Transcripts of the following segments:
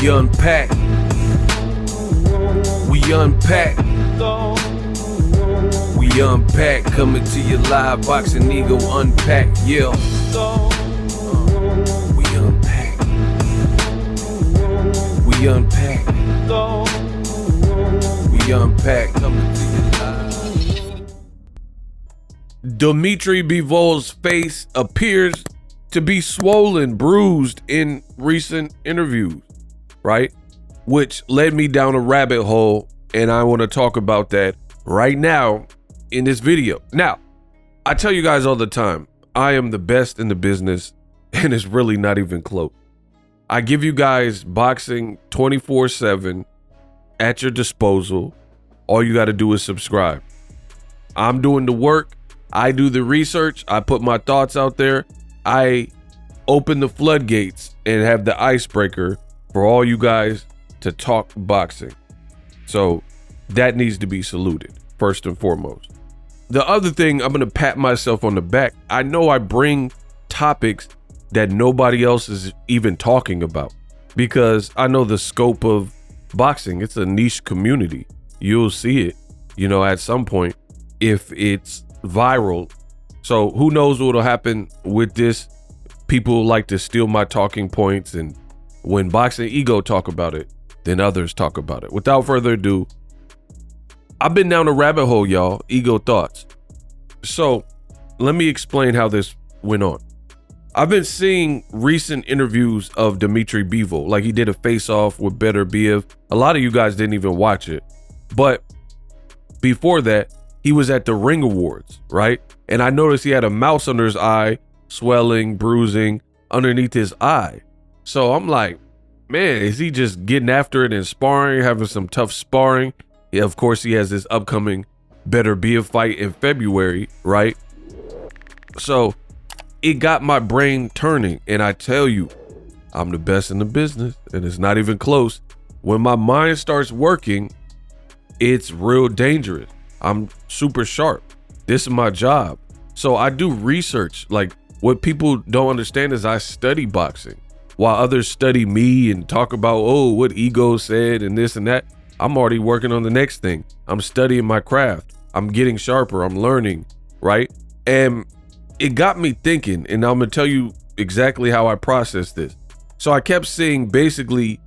We unpack. We unpack. We unpack. Coming to you live, Boxing Ego unpack. Yeah. We unpack. We unpack. We unpack. Coming to you live. Dmitry Bivol's face appears to be swollen, bruised in recent interviews, right? Which led me down a rabbit hole, and I want to talk about that right now in this video. Now, I tell you guys all the time, I am the best in the business, and it's really not even close. I give you guys boxing 24/7 at your disposal. All you got to do is subscribe. I'm doing the work. I do the research. I put my thoughts out there. I open the floodgates and have the icebreaker for all you guys to talk boxing. So that needs to be saluted first and foremost. The other thing, I'm going to pat myself on the back. I know I bring topics that nobody else is even talking about because I know the scope of boxing. It's a niche community. You'll see it, at some point if it's viral. So who knows what'll happen with this. People like to steal my talking points, and when Boxing Ego talk about it, then others talk about it. Without further ado, I've been down a rabbit hole, y'all. Ego thoughts. So let me explain how this went on. I've been seeing recent interviews of Dmitry Bivol, like he did a face-off with Beterbiev. A lot of you guys didn't even watch it, but before that, he was at the Ring Awards, right? And I noticed he had a mouse under his eye, swelling, bruising underneath his eye. So I'm like, man, is he just getting after it and sparring, having some tough sparring? Yeah, of course, he has this upcoming Beterbiev fight in February, right? So it got my brain turning, and I tell you, I'm the best in the business, and it's not even close. When my mind starts working, it's real dangerous. I'm super sharp. This is my job. So I do research. Like, what people don't understand is I study boxing while others study me and talk about, what Ego said and this and that. I'm already working on the next thing. I'm studying my craft. I'm getting sharper. I'm learning, right? And it got me thinking, and I'm going to tell you exactly how I processed this. So I kept seeing basically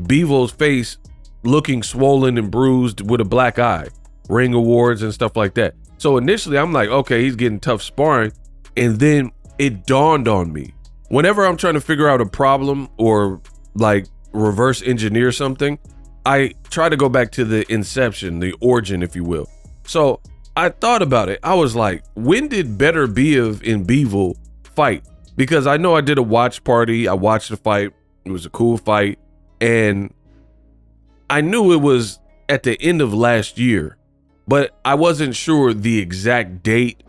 Bivol's face looking swollen and bruised with a black eye, Ring Awards and stuff like that. So initially I'm like, okay, he's getting tough sparring. And then it dawned on me, whenever I'm trying to figure out a problem or like reverse engineer something, I try to go back to the inception, the origin, if you will. So I thought about it. I was like, when did Beterbiev and Bivol fight? Because I know I did a watch party. I watched the fight. It was a cool fight. And I knew it was at the end of last year, but I wasn't sure the exact date,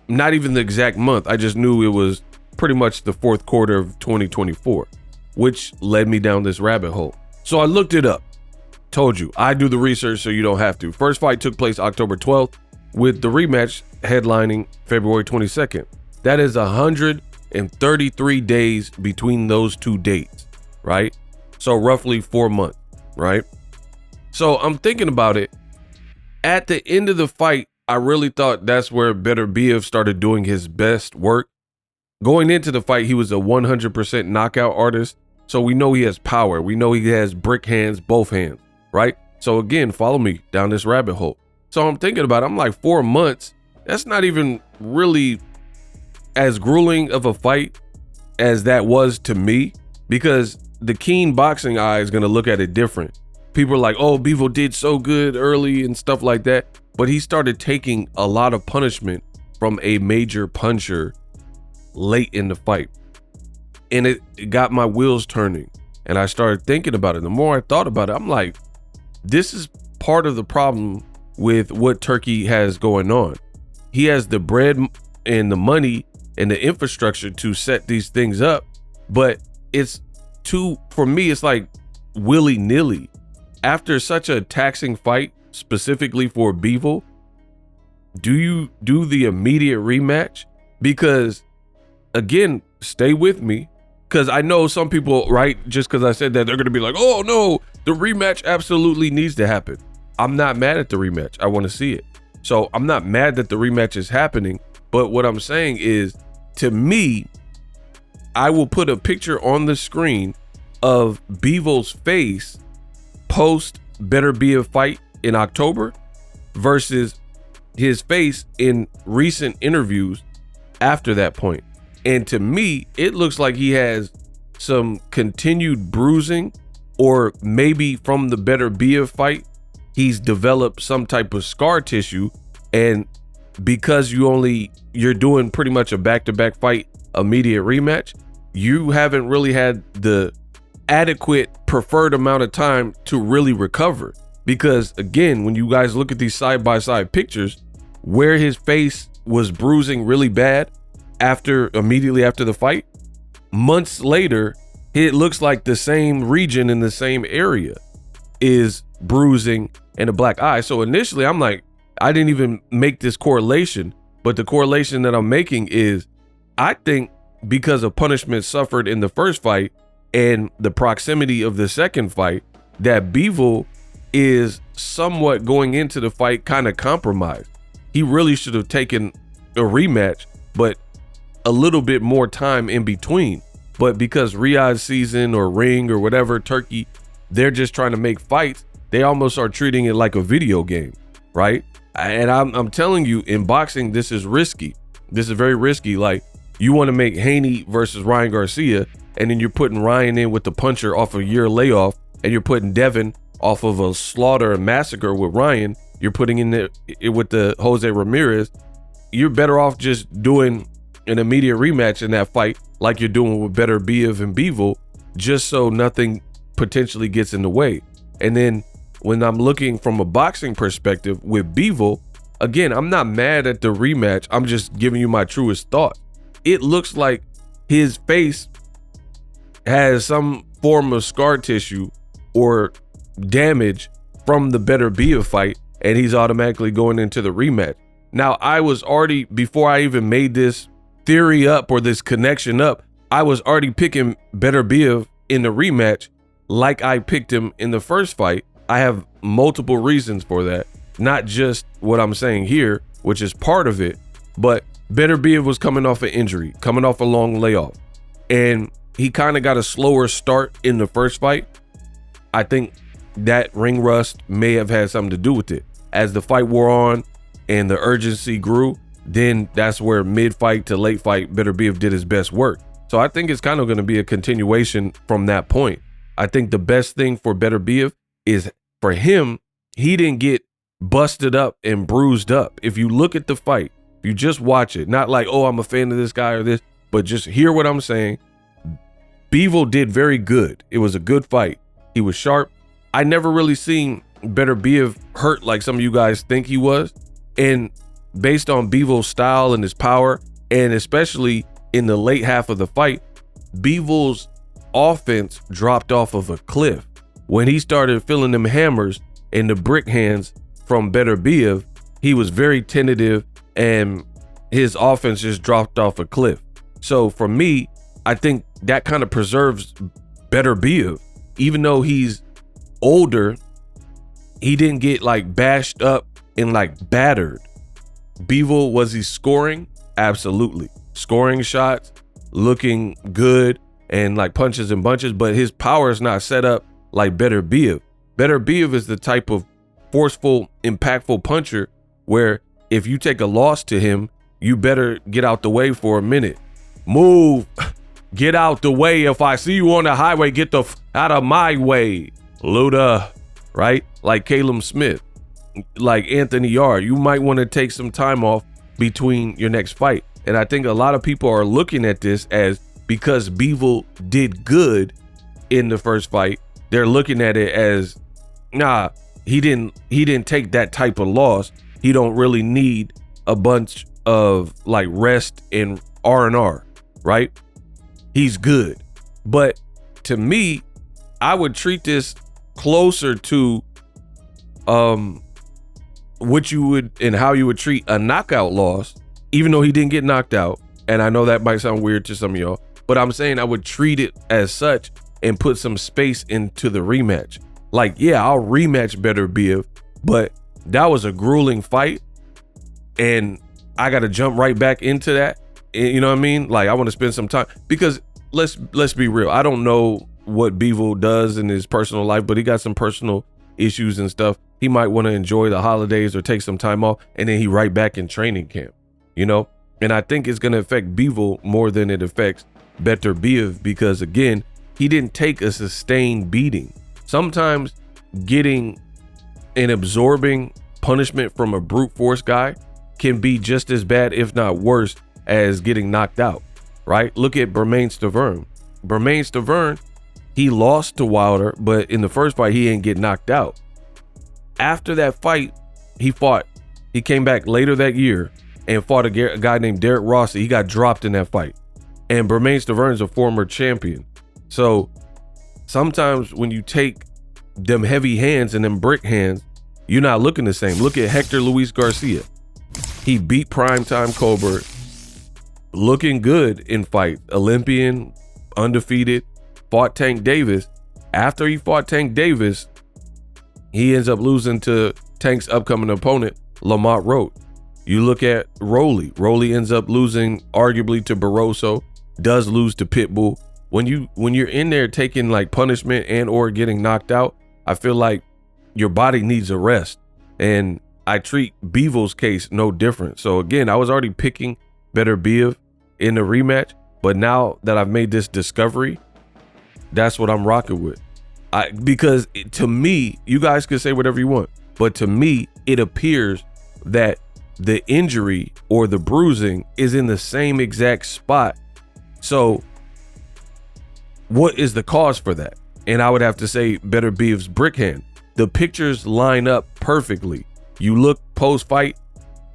not even the exact month. I just knew it was pretty much the fourth quarter of 2024, which led me down this rabbit hole. So I looked it up. Told you, I do the research so you don't have to. First fight took place October 12th with the rematch headlining February 22nd. That is 133 days between those two dates, right? So roughly 4 months, right? So I'm thinking about it. At the end of the fight, I really thought that's where Beterbiev started doing his best work. Going into the fight, he was a 100% knockout artist. So we know he has power. We know he has brick hands, both hands, right? So again, follow me down this rabbit hole. So I'm thinking about it. I'm like, 4 months. That's not even really as grueling of a fight as that was to me, because the keen boxing eye is going to look at it different. People are like, oh, Bivol did so good early and stuff like that. But he started taking a lot of punishment from a major puncher late in the fight. And it got my wheels turning. And I started thinking about it. The more I thought about it, I'm like, this is part of the problem with what Turkey has going on. He has the bread and the money and the infrastructure to set these things up. But for me, it's like willy-nilly. After such a taxing fight, specifically for Bivol, do you do the immediate rematch? Because again, stay with me. because I know some people, right, just because I said that, they're going to be like, oh no, the rematch absolutely needs to happen. I'm not mad at the rematch. I want to see it. So I'm not mad that the rematch is happening. But what I'm saying is, to me, I will put a picture on the screen of Bivol's face post Beterbiev fight in October versus his face in recent interviews after that point. And to me, it looks like he has some continued bruising, or maybe from the Beterbiev fight, he's developed some type of scar tissue. And because you're doing pretty much a back-to-back fight, immediate rematch, you haven't really had the adequate preferred amount of time to really recover. Because again, when you guys look at these side-by-side pictures, where his face was bruising really bad immediately after the fight, months later, it looks like the same region in the same area is bruising and a black eye. So initially I'm like, I didn't even make this correlation, but the correlation that I'm making is, I think because of punishment suffered in the first fight and the proximity of the second fight, that Bivol is somewhat going into the fight kind of compromised. He really should have taken a rematch, but a little bit more time in between. But because Riyadh season or Ring or whatever, Turkey, they're just trying to make fights, they almost are treating it like a video game, right? And I'm telling you, in boxing, this is risky. This is very risky. Like, you want to make Haney versus Ryan Garcia, and then you're putting Ryan in with the puncher off a year layoff, and you're putting Devin off of a slaughter and massacre with Ryan. You're putting in it with the Jose Ramirez. You're better off just doing an immediate rematch in that fight, like you're doing with Beterbiev and Bivol, just so nothing potentially gets in the way. And then when I'm looking from a boxing perspective with Bivol, again, I'm not mad at the rematch. I'm just giving you my truest thought. It looks like his face has some form of scar tissue or damage from the Beterbiev fight, and he's automatically going into the rematch. Now, I was already, before I even made this theory up or this connection up, I was already picking Beterbiev in the rematch like I picked him in the first fight. I have multiple reasons for that, not just what I'm saying here, which is part of it, but Beterbiev was coming off an injury, coming off a long layoff, and he kind of got a slower start in the first fight. I think that ring rust may have had something to do with it. As the fight wore on and the urgency grew, then that's where mid-fight to late fight, Beterbiev did his best work. So I think it's kind of going to be a continuation from that point. I think the best thing for Beterbiev is, for him, he didn't get busted up and bruised up. If you look at the fight, you just watch it, not like, oh, I'm a fan of this guy or this, but just hear what I'm saying. Bivol did very good. It was a good fight. He was sharp. I never really seen Beterbiev hurt like some of you guys think he was. And based on Bivol's style and his power, and especially in the late half of the fight, Bivol's offense dropped off of a cliff. When he started feeling them hammers and the brick hands from Beterbiev, he was very tentative and his offense just dropped off a cliff. So for me, I think that kind of preserves Beterbiev. Even though he's older, he didn't get like bashed up and like battered. Bivol, was he scoring? Absolutely. Scoring shots, looking good, and like punches and bunches, but his power is not set up like Beterbiev. Beterbiev is the type of forceful, impactful puncher where if you take a loss to him, you better get out the way for a minute. Move. Get out the way. If I see you on the highway, get the out of my way. Luda, right? Like Caleb Smith, like Anthony Yarde. You might want to take some time off between your next fight. And I think a lot of people are looking at this as, because Bivol did good in the first fight, they're looking at it as, nah, he didn't take that type of loss. He don't really need a bunch of like rest and R&R, right? He's good. But to me, I would treat this closer to what you would and how you would treat a knockout loss, even though he didn't get knocked out. And I know that might sound weird to some of y'all, But I'm saying I would treat it as such and put some space into the rematch. Like, yeah, I'll rematch Beterbiev, but that was a grueling fight, and I got to jump right back into that. You know what I mean? Like, I want to spend some time, because let's be real. I don't know what Bivol does in his personal life, but he got some personal issues and stuff. He might want to enjoy the holidays or take some time off, and then he right back in training camp, you know? And I think it's going to affect Bivol more than it affects Beterbiev, because again, he didn't take a sustained beating. Sometimes getting and absorbing punishment from a brute force guy can be just as bad, if not worse, as getting knocked out, right? Look at Bermane Stiverne. Bermane Stiverne, he lost to Wilder, but in the first fight, he didn't get knocked out. After that fight, he came back later that year and fought a guy named Derek Rossi. He got dropped in that fight. And Bermane Stiverne is a former champion. So sometimes when you take them heavy hands and them brick hands, you're not looking the same. Look at Hector Luis Garcia. He beat Primetime Colbert, looking good in fight. Olympian, undefeated, fought Tank Davis. After he fought Tank Davis, he ends up losing to Tank's upcoming opponent, Lamont Rote. You look at Rolly. Rolly ends up losing arguably to Barroso, does lose to Pitbull. When you're in there taking like punishment and or getting knocked out, I feel like your body needs a rest. And I treat Bivol's case no different. So again, I was already picking Beterbiev in the rematch, but now that I've made this discovery, that's what I'm rocking with. Because to me, you guys can say whatever you want, but to me, it appears that the injury or the bruising is in the same exact spot. So what is the cause for that? And I would have to say Beterbiev's brick hand. The pictures line up perfectly. You look post-fight,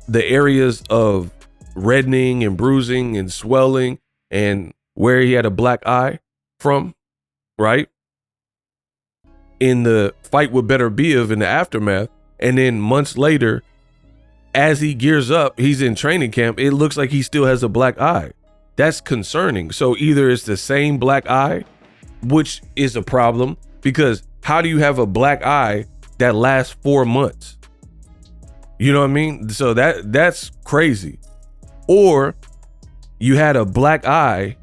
the areas of reddening and bruising and swelling and where he had a black eye from, right? In the fight with Beterbiev in the aftermath, and then months later, as he gears up, he's in training camp, it looks like he still has a black eye. That's concerning. So either it's the same black eye, which is a problem, because how do you have a black eye that lasts 4 months? You know what I mean? So that's crazy. Or you had a black eye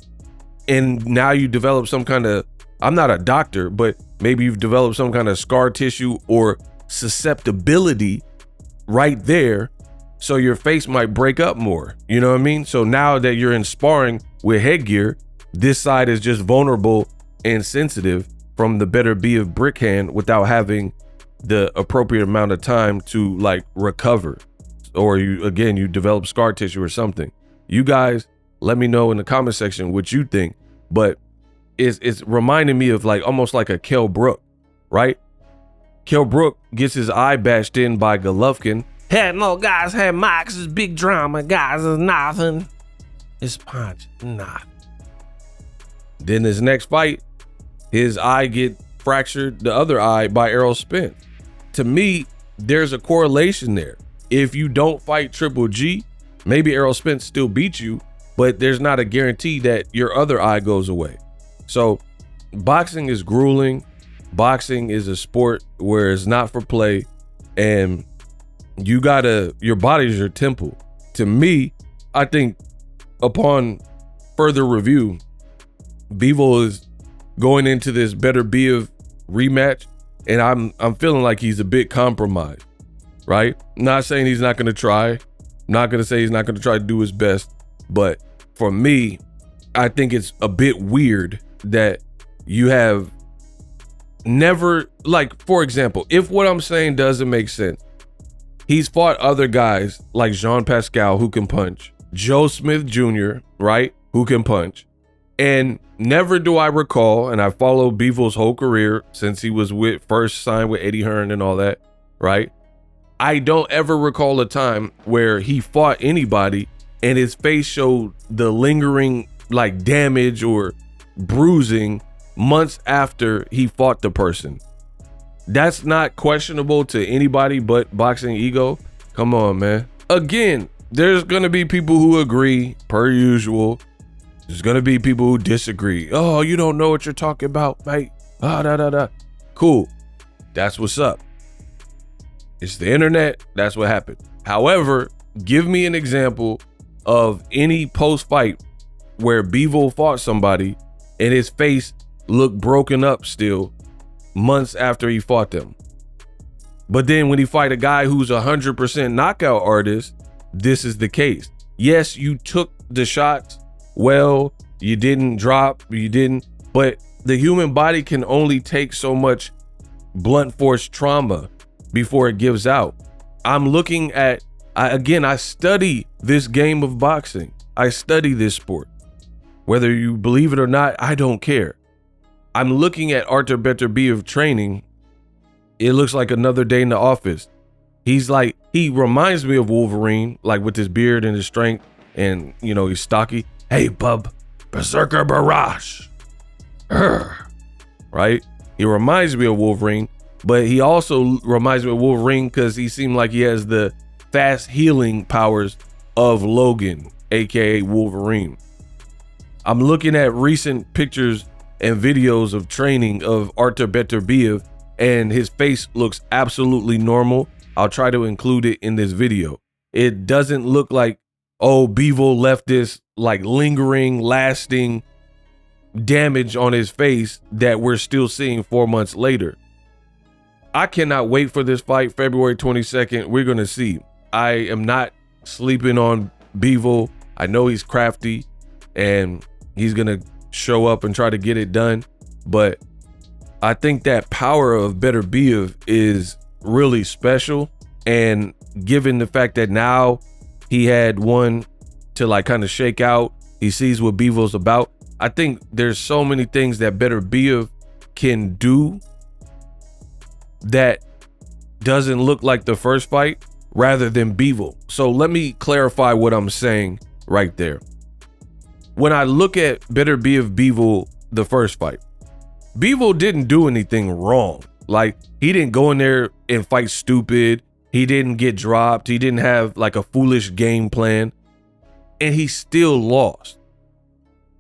and now you develop some kind of, I'm not a doctor, but maybe you've developed some kind of scar tissue or susceptibility right there. So your face might break up more. You know what I mean? So now that you're in sparring with headgear, this side is just vulnerable and sensitive from the Beterbiev brick hand without having the appropriate amount of time to like recover, or you develop scar tissue or something. You guys let me know in the comment section what you think, but it's reminding me of like almost like a Kell Brook, right? Kell Brook gets his eye bashed in by Golovkin. Had no guys, had Max is big drama, guys is nothing. It's punch, nothing. Then his next fight, his eye get fractured, the other eye, by Errol Spence. To me, there's a correlation there. If you don't fight Triple G, maybe Errol Spence still beats you, but there's not a guarantee that your other eye goes away. So boxing is grueling. Boxing is a sport where it's not for play, and your body is your temple. To me, I think upon further review, Bivol is going into this Beterbiev rematch, and I'm feeling like he's a bit compromised, right? Not saying he's not going to try. Not going to say he's not going to try to do his best, but for me, I think it's a bit weird that you have never, like, for example, if what I'm saying doesn't make sense, he's fought other guys like Jean Pascal who can punch, Joe Smith Jr., right, who can punch. And never do I recall, and I followed Bivol's whole career since he was first signed with Eddie Hearn and all that, right? I don't ever recall a time where he fought anybody and his face showed the lingering like damage or bruising months after he fought the person. That's not questionable to anybody but Boxing Ego. Come on, man. Again, there's gonna be people who agree, per usual. There's gonna be people who disagree. Oh, you don't know what you're talking about, mate. Cool. That's what's up. It's the internet. That's what happened. However, give me an example of any post-fight where Bivol fought somebody and his face looked broken up still months after he fought them. But then when he fight a guy who's 100% knockout artist, this is the case. Yes, you took the shots well, you didn't drop, but the human body can only take so much blunt force trauma before it gives out. I'm looking at, I study this game of boxing. I study this sport. Whether you believe it or not, I don't care. I'm looking at Artur Beterbiev training. It looks like another day in the office. He reminds me of Wolverine, like with his beard and his strength, and he's stocky. Hey, bub, Berserker Barrage. Right? He reminds me of Wolverine, but he also reminds me of Wolverine because he seemed like he has the fast healing powers of Logan, aka Wolverine. I'm looking at recent pictures and videos of training of Artur Beterbiev, and his face looks absolutely normal. I'll try to include it in this video. It doesn't look like, Bivol left this like lingering, lasting damage on his face that we're still seeing 4 months later. I cannot wait for this fight, February 22nd. We're going to see. I am not sleeping on Bivol. I know he's crafty and he's going to show up and try to get it done. But I think that power of Beterbiev is really special. And given the fact that now he had one to like kind of shake out, he sees what Bivol's about. I think there's so many things that Beterbiev can do that doesn't look like the first fight rather than Bivol. So let me clarify what I'm saying right there. When I look at Beterbiev Bivol, the first fight, Bivol didn't do anything wrong. Like, he didn't go in there and fight stupid. He didn't get dropped. He didn't have like a foolish game plan, and he still lost.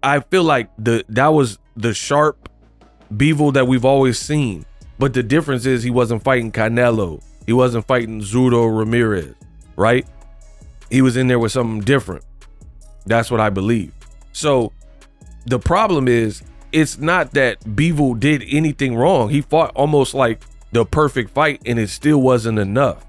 I feel like that was the sharp Bivol that we've always seen. But the difference is he wasn't fighting Canelo. He wasn't fighting Zurdo Ramirez, right? He was in there with something different. That's what I believe. So the problem is, it's not that Bivol did anything wrong. He fought almost like the perfect fight, and it still wasn't enough.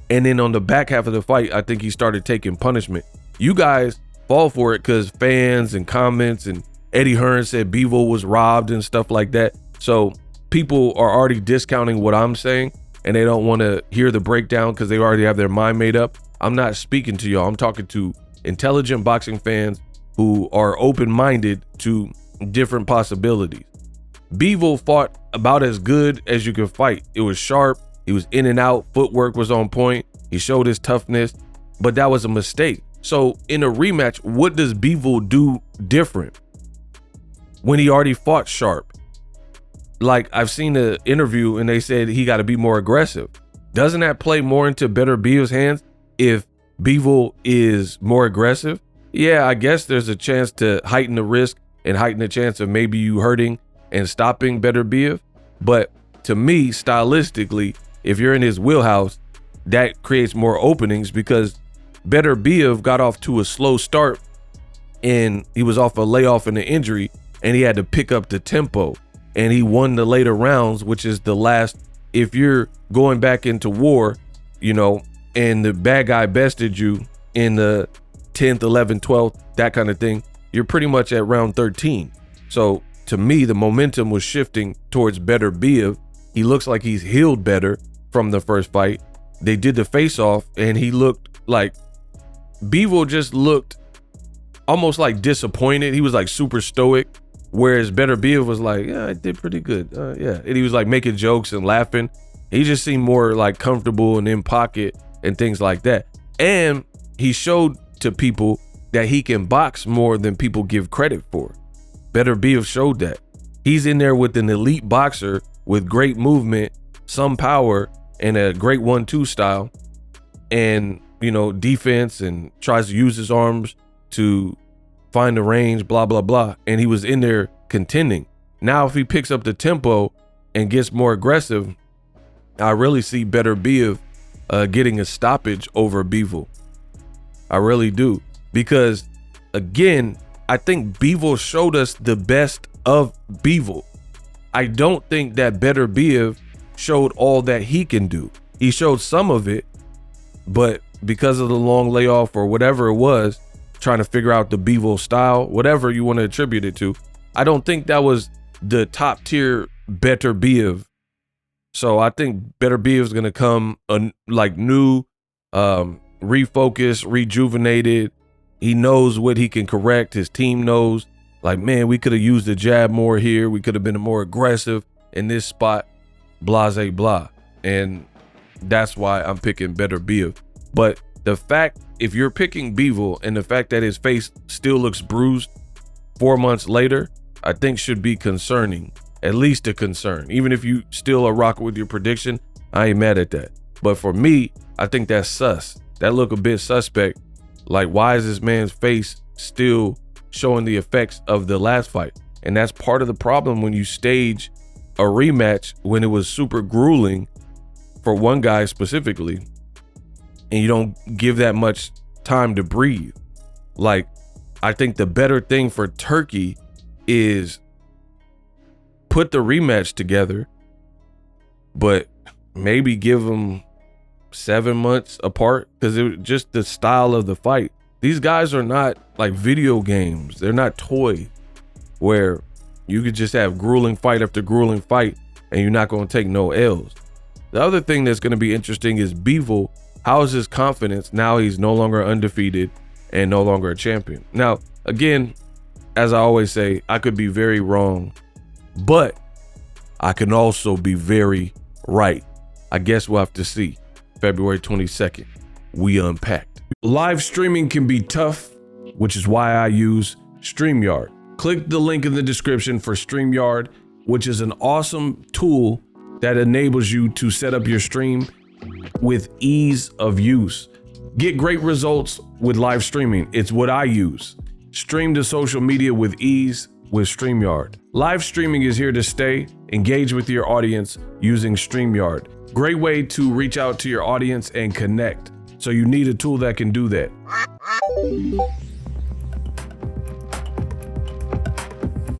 And then on the back half of the fight, I think he started taking punishment. You guys fall for it because fans and comments, and Eddie Hearn said Bivol was robbed and stuff like that. So people are already discounting what I'm saying, and they don't want to hear the breakdown because they already have their mind made up. I'm not speaking to y'all. I'm talking to intelligent boxing fans who are open-minded to different possibilities. Bivol fought about as good as you could fight. It was sharp. He was in and out. Footwork was on point. He showed his toughness, but that was a mistake. So in a rematch, what does Bivol do different when he already fought sharp? Like, I've seen the interview and they said he got to be more aggressive. Doesn't that play more into Beterbiev's hands if Bivol is more aggressive? Yeah, I guess there's a chance to heighten the risk and heighten the chance of maybe you hurting and stopping Beterbiev. But to me, stylistically, if you're in his wheelhouse, that creates more openings because Beterbiev got off to a slow start and he was off a layoff in the injury, and he had to pick up the tempo, and he won the later rounds, which is the last. If you're going back into war, and the bad guy bested you in the 10th, 11th, 12th, that kind of thing, you're pretty much at round 13. So to me, the momentum was shifting towards Beterbiev. He looks like he's healed better from the first fight. They did the face-off, and he looked like Bivol just looked almost like disappointed. He was like super stoic, whereas Beterbiev was like, yeah, I did pretty good. Yeah. And he was like making jokes and laughing. He just seemed more like comfortable and in pocket and things like that. And he showed to people that he can box more than people give credit for. Beterbiev showed that. He's in there with an elite boxer with great movement, some power, and a great 1-2 style, and defense, and tries to use his arms to find the range, blah, blah, blah. And he was in there contending. Now, if he picks up the tempo and gets more aggressive, I really see Beterbiev getting a stoppage over Bivol. I really do. Because, again, I think Bivol showed us the best of Bivol. I don't think that Beterbiev showed all that he can do. He showed some of it, but because of the long layoff or whatever it was, trying to figure out the Bivol style, whatever you want to attribute it to, I don't think that was the top tier Beterbiev. So I think Beterbiev is going to come like new, refocused, rejuvenated. He knows what he can correct. His team knows, like, man, we could have used the jab more here. We could have been more aggressive in this spot, blase blah. And that's why I'm picking Beterbiev. But the fact, if you're picking Bivol and the fact that his face still looks bruised 4 months later, I think should be concerning, at least a concern. Even if you still are rocking with your prediction, I ain't mad at that. But for me, I think that's sus. That look a bit suspect. Like, why is this man's face still showing the effects of the last fight? And that's part of the problem when you stage a rematch when it was super grueling for one guy specifically, and you don't give that much time to breathe. Like, I think the better thing for Turkey is put the rematch together, but maybe give them 7 months apart, because it was just the style of the fight. These guys are not like video games. They're not toys where you could just have grueling fight after grueling fight and you're not going to take no L's. The other thing that's going to be interesting is Bivol. How is his confidence now he's no longer undefeated and no longer a champion? Now, again, as I always say, I could be very wrong, but I can also be very right. I guess we'll have to see. February 22nd, we unpacked. Live streaming can be tough, which is why I use StreamYard. Click the link in the description for StreamYard, which is an awesome tool that enables you to set up your stream with ease of use. Get great results with live streaming. It's what I use. Stream to social media with ease with StreamYard. Live streaming is here to stay. Engage with your audience using StreamYard. Great way to reach out to your audience and connect. So you need a tool that can do that.